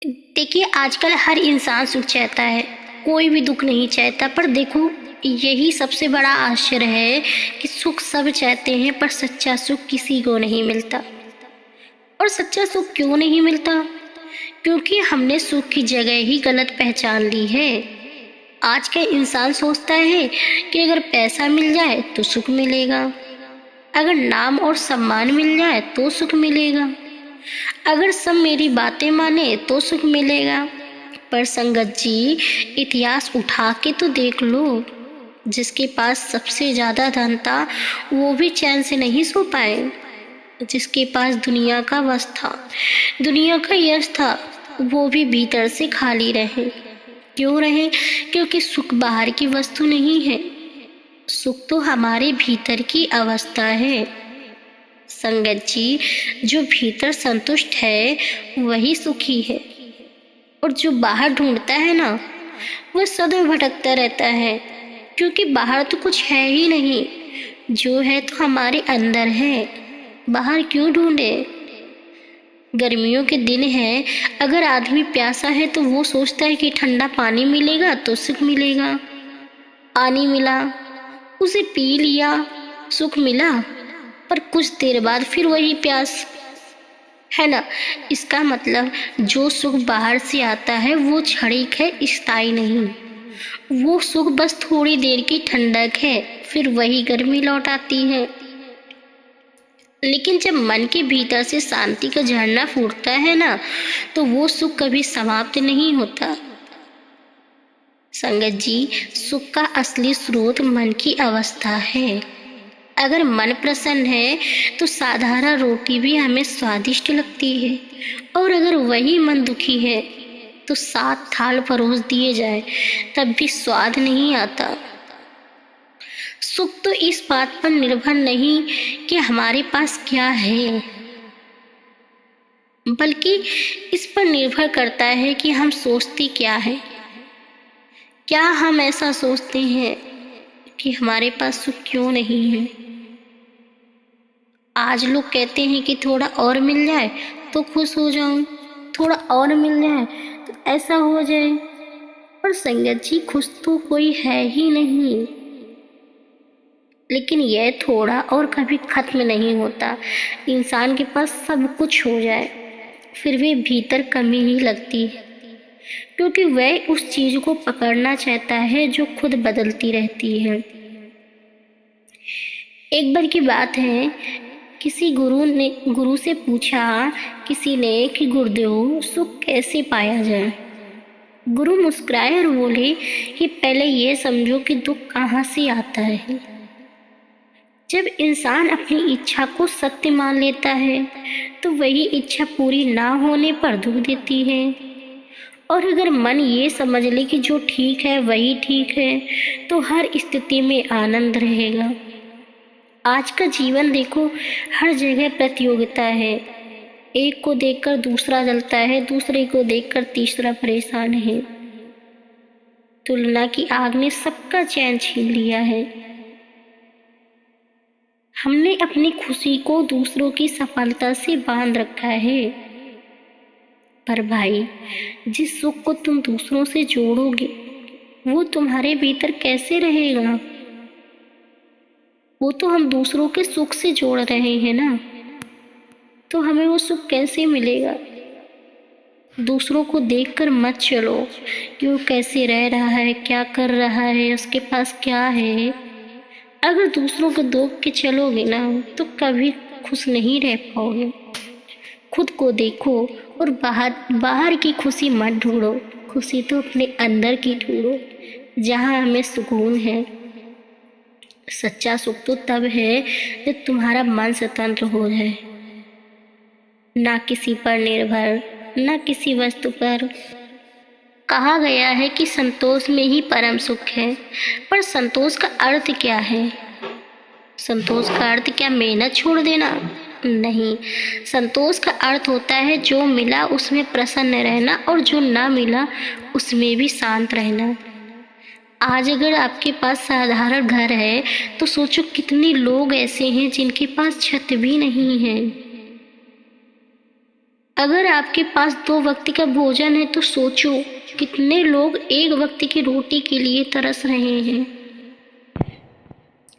देखिए, आजकल हर इंसान सुख चाहता है, कोई भी दुख नहीं चाहता। पर देखो, यही सबसे बड़ा आश्चर्य है कि सुख सब चाहते हैं पर सच्चा सुख किसी को नहीं मिलता। और सच्चा सुख क्यों नहीं मिलता? क्योंकि हमने सुख की जगह ही गलत पहचान ली है। आज का इंसान सोचता है कि अगर पैसा मिल जाए तो सुख मिलेगा, अगर नाम और सम्मान मिल जाए तो सुख मिलेगा, अगर सब मेरी बातें माने तो सुख मिलेगा। पर संगत जी, इतिहास उठा के तो देख लो, जिसके पास सबसे ज्यादा धन था वो भी चैन से नहीं सो पाए। जिसके पास दुनिया का वश था, दुनिया का यश था, वो भी भीतर से खाली रहे। क्यों रहे? क्योंकि सुख बाहर की वस्तु नहीं है, सुख तो हमारे भीतर की अवस्था है। संगत जी, जो भीतर संतुष्ट है वही सुखी है, और जो बाहर ढूंढता है ना, वह सदैव भटकता रहता है। क्योंकि बाहर तो कुछ है ही नहीं, जो है तो हमारे अंदर है। बाहर क्यों ढूंढे? गर्मियों के दिन है, अगर आदमी प्यासा है तो वो सोचता है कि ठंडा पानी मिलेगा तो सुख मिलेगा। पानी मिला, उसे पी लिया, सुख मिला। पर कुछ देर बाद फिर वही प्यास, है ना? इसका मतलब जो सुख बाहर से आता है वो क्षणिक है, स्थायी नहीं। वो सुख बस थोड़ी देर की ठंडक है, फिर वही गर्मी लौट आती है। लेकिन जब मन के भीतर से शांति का झरना फूटता है ना, तो वो सुख कभी समाप्त नहीं होता। संगत जी, सुख का असली स्रोत मन की अवस्था है। अगर मन प्रसन्न है तो साधारण रोटी भी हमें स्वादिष्ट लगती है, और अगर वही मन दुखी है तो 7 थाल परोस दिए जाए तब भी स्वाद नहीं आता। सुख तो इस बात पर निर्भर नहीं कि हमारे पास क्या है, बल्कि इस पर निर्भर करता है कि हम सोचते क्या है। क्या हम ऐसा सोचते हैं कि हमारे पास सुख क्यों नहीं है? आज लोग कहते हैं कि थोड़ा और मिल जाए तो खुश हो जाऊं, थोड़ा और मिल जाए तो ऐसा हो जाए। पर संगत जी, खुश तो कोई है ही नहीं। लेकिन यह थोड़ा और कभी खत्म नहीं होता। इंसान के पास सब कुछ हो जाए फिर भी भीतर कमी ही लगती है, क्योंकि वह उस चीज को पकड़ना चाहता है जो खुद बदलती रहती है। एक बार की बात है, किसी गुरु से पूछा किसी ने कि गुरुदेव, सुख कैसे पाया जाए? गुरु मुस्कुराए और बोले कि पहले ये समझो कि दुख कहाँ से आता है। जब इंसान अपनी इच्छा को सत्य मान लेता है तो वही इच्छा पूरी ना होने पर दुख देती है। और अगर मन ये समझ ले कि जो ठीक है वही ठीक है, तो हर स्थिति में आनंद रहेगा। आज का जीवन देखो, हर जगह प्रतियोगिता है। एक को देखकर दूसरा जलता है, दूसरे को देखकर तीसरा परेशान है। तुलना की आग ने सबका चैन छीन लिया है। हमने अपनी खुशी को दूसरों की सफलता से बांध रखा है। पर भाई, जिस सुख को तुम दूसरों से जोड़ोगे वो तुम्हारे भीतर कैसे रहेगा? वो तो हम दूसरों के सुख से जोड़ रहे हैं ना, तो हमें वो सुख कैसे मिलेगा? दूसरों को देखकर मत चलो कि वो कैसे रह रहा है, क्या कर रहा है, उसके पास क्या है। अगर दूसरों को देख के चलोगे ना तो कभी खुश नहीं रह पाओगे। खुद को देखो और बाहर की खुशी मत ढूंढो। खुशी तो अपने अंदर की ढूंढो, जहाँ हमें सुकून है। सच्चा सुख तो तब है जब तुम्हारा मन स्वतंत्र हो जाए, ना किसी पर निर्भर, ना किसी वस्तु पर। कहा गया है कि संतोष में ही परम सुख है। पर संतोष का अर्थ क्या है? संतोष का अर्थ क्या मेहनत छोड़ देना? नहीं, संतोष का अर्थ होता है जो मिला उसमें प्रसन्न रहना, और जो ना मिला उसमें भी शांत रहना। आज अगर आपके पास साधारण घर है तो सोचो कितने लोग ऐसे हैं जिनके पास छत भी नहीं है। अगर आपके पास 2 वक्त का भोजन है तो सोचो कितने लोग एक वक्त की रोटी के लिए तरस रहे हैं।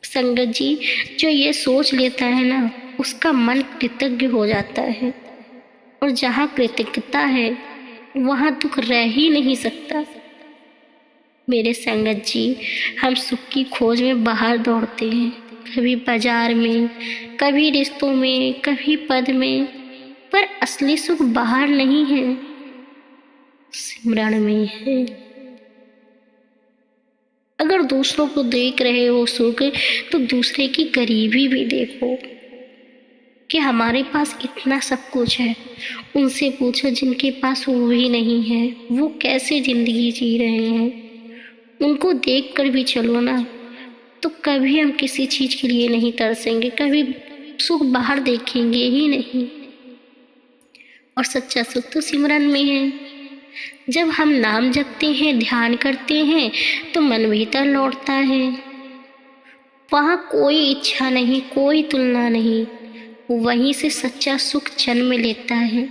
संगत जी, जो ये सोच लेता है ना, उसका मन कृतज्ञ हो जाता है, और जहाँ कृतज्ञता है वहाँ दुख रह ही नहीं सकता। मेरे संगत जी, हम सुख की खोज में बाहर दौड़ते हैं, कभी बाजार में, कभी रिश्तों में, कभी पद में, पर असली सुख बाहर नहीं है, सिमरन में है। अगर दूसरों को देख रहे हो सुख, तो दूसरे की गरीबी भी देखो कि हमारे पास इतना सब कुछ है। उनसे पूछो जिनके पास वो भी नहीं है, वो कैसे जिंदगी जी रहे हैं। उनको देख कर भी चलो ना, तो कभी हम किसी चीज़ के लिए नहीं तरसेंगे, कभी सुख बाहर देखेंगे ही नहीं। और सच्चा सुख तो सिमरन में है। जब हम नाम जपते हैं, ध्यान करते हैं, तो मन भीतर लौटता है। वहाँ कोई इच्छा नहीं, कोई तुलना नहीं, वहीं से सच्चा सुख जन्म लेता है।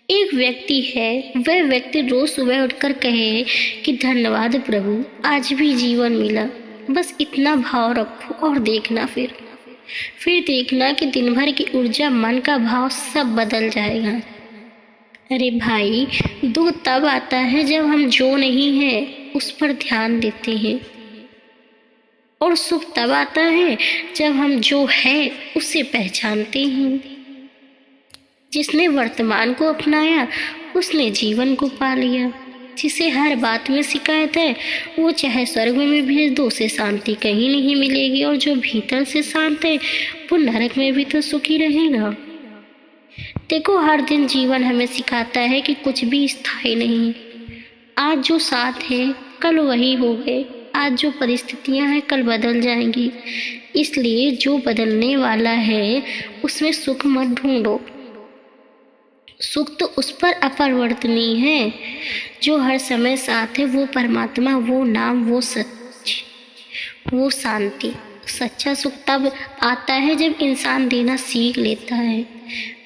एक व्यक्ति है, वह व्यक्ति रोज सुबह उठकर कहे कि धन्यवाद प्रभु, आज भी जीवन मिला। बस इतना भाव रखो और देखना, फिर देखना कि दिन भर की ऊर्जा, मन का भाव सब बदल जाएगा। अरे भाई, दुख तब आता है जब हम जो नहीं है उस पर ध्यान देते हैं, और सुख तब आता है जब हम जो है उसे पहचानते हैं। जिसने वर्तमान को अपनाया उसने जीवन को पा लिया। जिसे हर बात में शिकायत है, वो चाहे स्वर्ग में भेज दो, उसे शांति कहीं नहीं मिलेगी, और जो भीतर से शांत है वो नरक में भी तो सुखी रहेगा। देखो, हर दिन जीवन हमें सिखाता है कि कुछ भी स्थायी नहीं। आज जो साथ है कल वही हो गए, आज जो परिस्थितियां हैं कल बदल जाएंगी। इसलिए जो बदलने वाला है उसमें सुख मत ढूंढो। सुख तो उस पर अपरिवर्तनीय है जो हर समय साथ है, वो परमात्मा, वो नाम, वो सच, वो शांति। सच्चा सुख तब आता है जब इंसान देना सीख लेता है।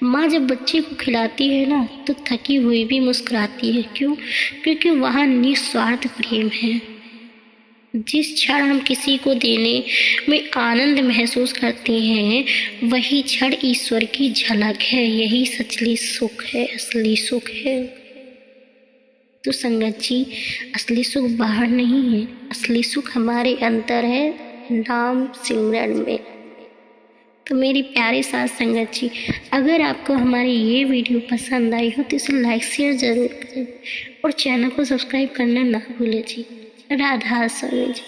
माँ जब बच्चे को खिलाती है ना, तो थकी हुई भी मुस्कुराती है। क्यों? क्योंकि वहाँ निस्वार्थ प्रेम है। जिस क्षण हम किसी को देने में आनंद महसूस करते हैं, वही क्षण ईश्वर की झलक है। यही सचली सुख है, असली सुख है। तो संगत जी, असली सुख बाहर नहीं है, असली सुख हमारे अंदर है, नाम सिमरन में। तो मेरी प्यारे साथ संगत जी, अगर आपको हमारी ये वीडियो पसंद आई हो तो इसे लाइक शेयर ज़रूर करें, और चैनल को सब्सक्राइब करना ना भूलें जी। राधा स्वामी जी।